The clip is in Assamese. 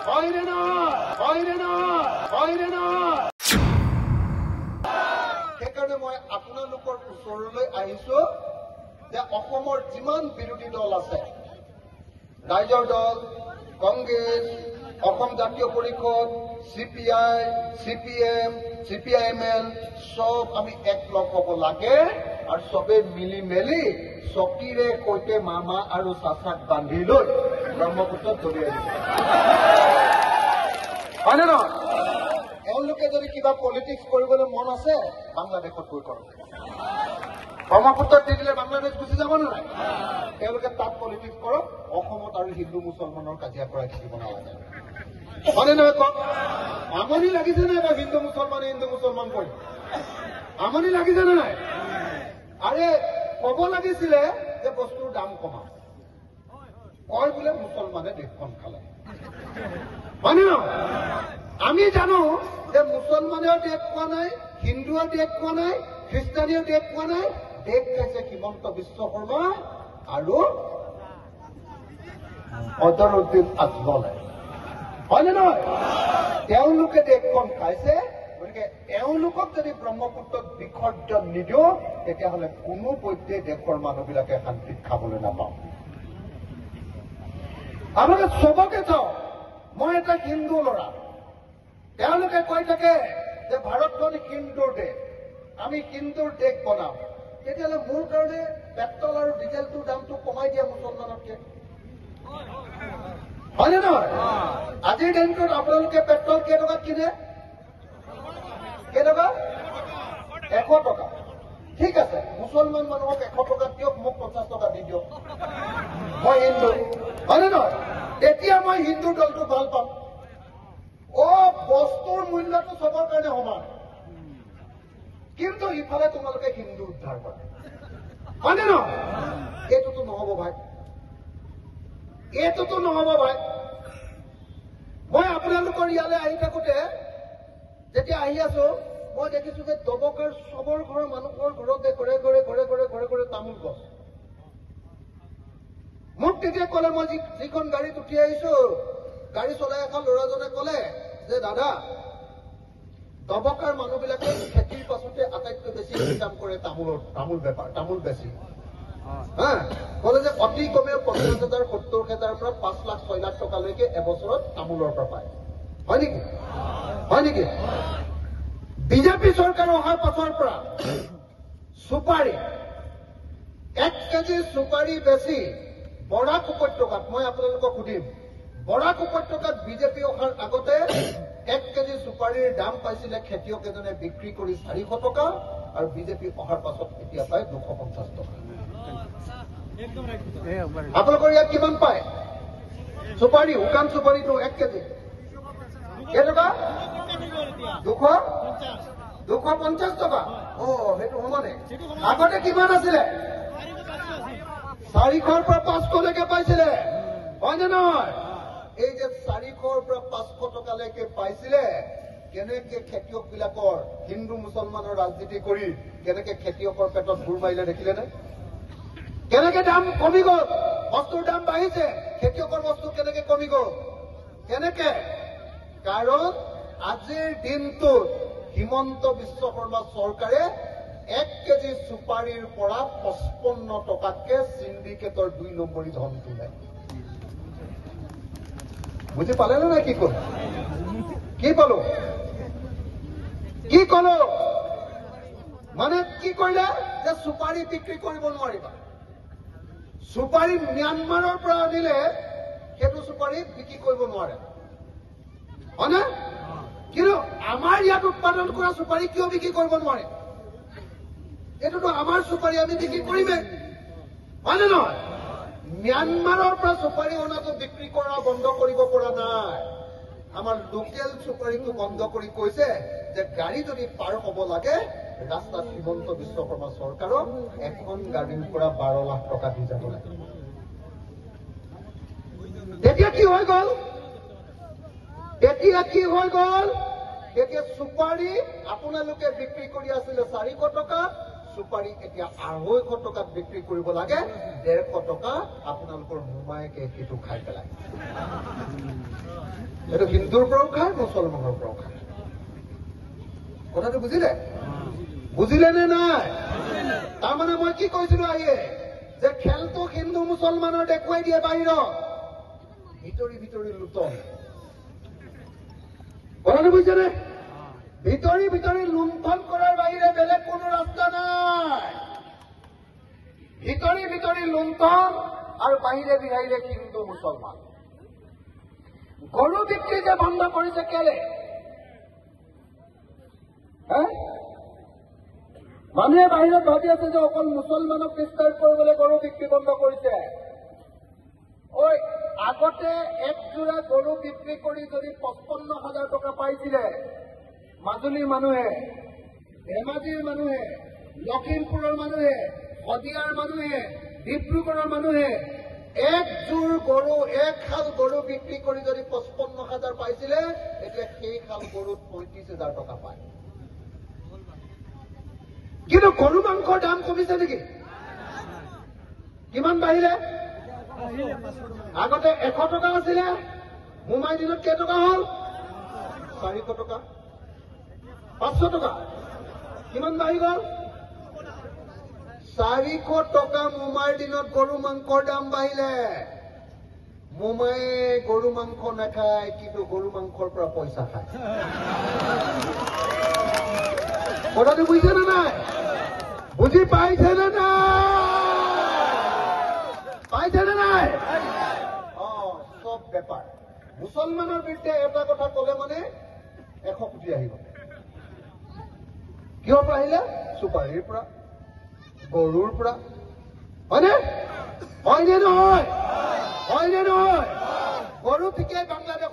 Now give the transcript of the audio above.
হয়নে নহয় হয়নে নহয় হয়নে নহয় সেইকাৰণে মই আপোনালোকৰ ওচৰলৈ আহিছো যে অসমৰ যিমান বিৰোধী দল আছে ৰাইজৰ দল কংগ্ৰেছ অসম জাতীয় পৰিষদ CPI CPM CPIML সব আমি একলগ হ'ব লাগে আৰু সবে মিলি মেলি চকীৰে সৈতে মামা আৰু চাচাক বান্ধি লৈ ব্ৰহ্মপুত্ৰত দলিয়াই দিছে হয়নে নহয় এওঁলোকে যদি কিবা পলিটিক্স কৰিবলৈ মন আছে বাংলাদেশত গৈ কৰক ব্ৰহ্মপুত্ৰত দি দিলে বাংলাদেশ গুচি যাব নে নাই তেওঁলোকে তাত পলিটিক্স কৰক অসমত আৰু হিন্দু মুছলমানৰ কাজিয়া কৰাই থাকিব নালাগে হয়নে নহয় কওক আমনি লাগিছে নে বা হিন্দু মুছলমান কৰি আমনি লাগিছে নে নাই আৰে ক'ব লাগিছিলে যে বস্তুৰ দাম কমাও কয় বোলে মুছলমানে দেশখন খালে হয়নে নহয় আমি জানো যে মুছলমানেও দেশ পোৱা নাই হিন্দুৱেও দেশ পোৱা নাই খ্ৰীষ্টানেও দেশ পোৱা নাই দেশ খাইছে হিমন্ত বিশ্ব শৰ্মা আৰু অজহৰুদ্দিন আজমলে হয়নে নহয় তেওঁলোকে দেশখন খাইছে গতিকে এওঁলোকক যদি ব্ৰহ্মপুত্ৰত বিসৰ্জন নিদিওঁ তেতিয়াহ'লে কোনো পধ্যে দেশৰ মানুহবিলাকে শান্তিত খাবলৈ নাপাওঁ আপোনালোকে চবকে চাওঁ মই এটা হিন্দু ল'ৰা তেওঁলোকে কৈ থাকে যে ভাৰতখন হিন্দুৰ দেশ আমি হিন্দুৰ দেশ বনাম তেতিয়াহ'লে মোৰ কাৰণে পেট্ৰল আৰু ডিজেলটোৰ দামটো কমাই দিয়া মুছলমানতকে হয়নে নহয় আজিৰ দিনটোত আপোনালোকে পেট্ৰল কেইটকাত কিনে কেইটকা 100 টকা ঠিক আছে মুছলমান মানুহক 100 টকা দিয়ক মোক 50 টকা দি দিয়ক মই হিন্দু হয়নে নহয় তেতিয়া মই হিন্দু দলটো ভাল পাম বস্তুৰ মূল্যটো চবৰ কাৰণে সমান কিন্তু ইফালে তোমালোকে হিন্দু উদ্ধাৰ কৰা হয়নে নহয় এইটোতো নহব ভাই এইটোতো নহব ভাই মই আপোনালোকৰ ইয়ালৈ আহি থাকোঁতে যেতিয়া আহি আছো মই দেখিছো যে দবকাৰ চবৰ ঘৰৰ মানুহৰ ঘৰতে ঘৰে ঘৰে ঘৰে ঘৰে ঘৰে ঘৰে তামোল গছ মোক তেতিয়া ক'লে মই যিখন গাড়ীত উঠি আহিছো গাড়ী চলাই এখন ল'ৰাজনে ক'লে যে দাদা দবকাৰ মানুহবিলাকে খেতিৰ পাছতে আটাইতকৈ বেছি ইনকাম কৰে তামোল বেপাৰ তামোল বেছি ক'লে যে অতি কমেও 50,000-70,000 পৰা 5 লাখ 6 লাখ টকালৈকে এবছৰত তামোলৰ পৰা পায় হয় নেকি বিজেপি চৰকাৰ অহাৰ পাছৰ পৰা সুপাৰী 1 কেজি সুপাৰী বেছি বৰাক উপত্যকাত মই আপোনালোকক সুধিম বৰাক উপত্যকাত বিজেপি অহাৰ আগতে 1 কেজি সুপাৰীৰ দাম পাইছিলে খেতিয়ক এজনে বিক্ৰী কৰি 400 টকা আৰু বিজেপি অহাৰ পাছত এতিয়া পায় 250 টকা আপোনালোকৰ ইয়াত কিমান পায় সুপাৰী শুকান সুপাৰীটো 1 কেজি কেইটকা 250 টকা সেইটো সমানে আগতে কিমান আছিলে 400ৰ পৰা 500লৈকে পাইছিলে হয়নে নহয় এই যে 400ৰ পৰা 500 টকালৈকে পাইছিলে কেনেকে খেতিয়ক বিলাকৰ হিন্দু মুছলমানৰ ৰাজনীতি কৰি কেনেকে খেতিয়কৰ পেটত ঘূৰ মাৰিলে দেখিলেনে কেনেকে দাম কমি গ'ল বস্তুৰ দাম বাঢ়িছে খেতিয়কৰ বস্তু কেনেকে কমি গ'ল কেনেকে কাৰণ আজিৰ দিনটোত হিমন্ত বিশ্ব শৰ্মা চৰকাৰে 1 কেজি সুপাৰীৰ পৰা 55 টকাতকে সিন্ডিকেটৰ 2 নম্বৰী ধন তোলে বুজি পালে নে নাই কি ক'লো কি ক'লো মানে কি কৰিলে যে সুপাৰী বিক্ৰী কৰিব নোৱাৰিবা সুপাৰী ম্যানমাৰৰ পৰা আনিলে সেইটো সুপাৰী বিক্ৰী কৰিব নোৱাৰে হয়নে কিন্তু আমাৰ ইয়াত উৎপাদন কৰা সুপাৰী কিয় বিক্ৰী কৰিব নোৱাৰে এইটোতো আমাৰ সুপাৰী আমি বিক্ৰী কৰিমেই হয়নে নহয় ম্যানমাৰৰ পৰা সুপাৰী অনাটো বিক্ৰী কৰা বন্ধ কৰিব পৰা নাই আমাৰ লোকেল সুপাৰীটো বন্ধ কৰি কৈছে যে গাড়ী যদি পাৰ হ'ব লাগে ৰাস্তাত হিমন্ত বিশ্ব শৰ্মা চৰকাৰক এখন গাড়ীৰ পৰা 12 লাখ টকা দি যাব লাগে তেতিয়া কি হৈ গ'ল এতিয়া সুপাৰী আপোনালোকে বিক্ৰী কৰি আছিলে 400 টকা সুপাৰী এতিয়া 250 টকাত বিক্ৰী কৰিব লাগে 150 টকা আপোনালোকৰ মোমায়েকে সেইটো খাই পেলায় এইটো হিন্দুৰ পৰাও খায়, মুছলমানৰ পৰাও খায়। কথাটো বুজিলে? বুজিলে নে নাই? তাৰমানে মই কি কৈছিলো আহিয়ে, যে খেলটো হিন্দু মুছলমানৰ দেখুৱাই দিয়ে বাহিৰত, ভিতৰি ভিতৰি লুটন। কথাটো বুজিছেনে? ভিতৰি ভিতৰি লুণ্ঠন কৰাৰ বাহিৰে বেলেগ কোনো ৰাস্তা নাই। ভিতৰি ভিতৰি লুণ্ঠন আৰু বাহিৰে বিহাইৰে হিন্দু মুছলমান। গৰু বিক্ৰী যে বন্ধ কৰিছে কেলে? মানুহে বাহিৰত ভাবি আছে যে অকল মুছলমানক ডিষ্টাৰ্ব কৰিবলৈ গৰু বিক্ৰী বন্ধ কৰিছে। ঐ, আগতে এক যোৰা গৰু বিক্ৰী কৰি যদি 55,000 টকা পাইছিলে মাজুলীৰ মানুহে, ধেমাজিৰ মানুহে, লখিমপুৰৰ মানুহে, শদিয়াৰ মানুহে, ডিব্ৰুগড়ৰ মানুহে, একযোৰ গৰু, এক খাল গৰু বিক্ৰী কৰি যদি 55,000 পাইছিলে, এতিয়া সেই খাল গৰুত 35,000 টকা পায়। কিন্তু গৰু মাংসৰ দাম কমিছে নেকি? কিমান বাঢ়িলে? আগতে 100 টকা আছিলে, মোমাই দিনত কেইটকা হ'ল? 400 টকা, 500 টকা। কিমান বাঢ়ি গ'ল? 400 টকা মোমাইৰ দিনত গৰু মাংসৰ দাম বাঢ়িলে। মোমায়ে গৰু মাংস নাখায়, কিন্তু গৰু মাংসৰ পৰা পইচা খায়। কথাটো বুজিছে নে নাই? বুজি পাইছে নে নাই? পাইছে নে নাই? চব বেপাৰ। মুছলমানৰ বিৰুদ্ধে এটা কথা কলে মানে 100 কোটি আহিব। কিহৰ পৰা আহিলে? চুপাৰীৰ পৰা, গৰুৰ পৰা। হয়নে? হয়নে নহয়? হয়নে নহয়? গৰু ঠিকেই বাংলাদেশ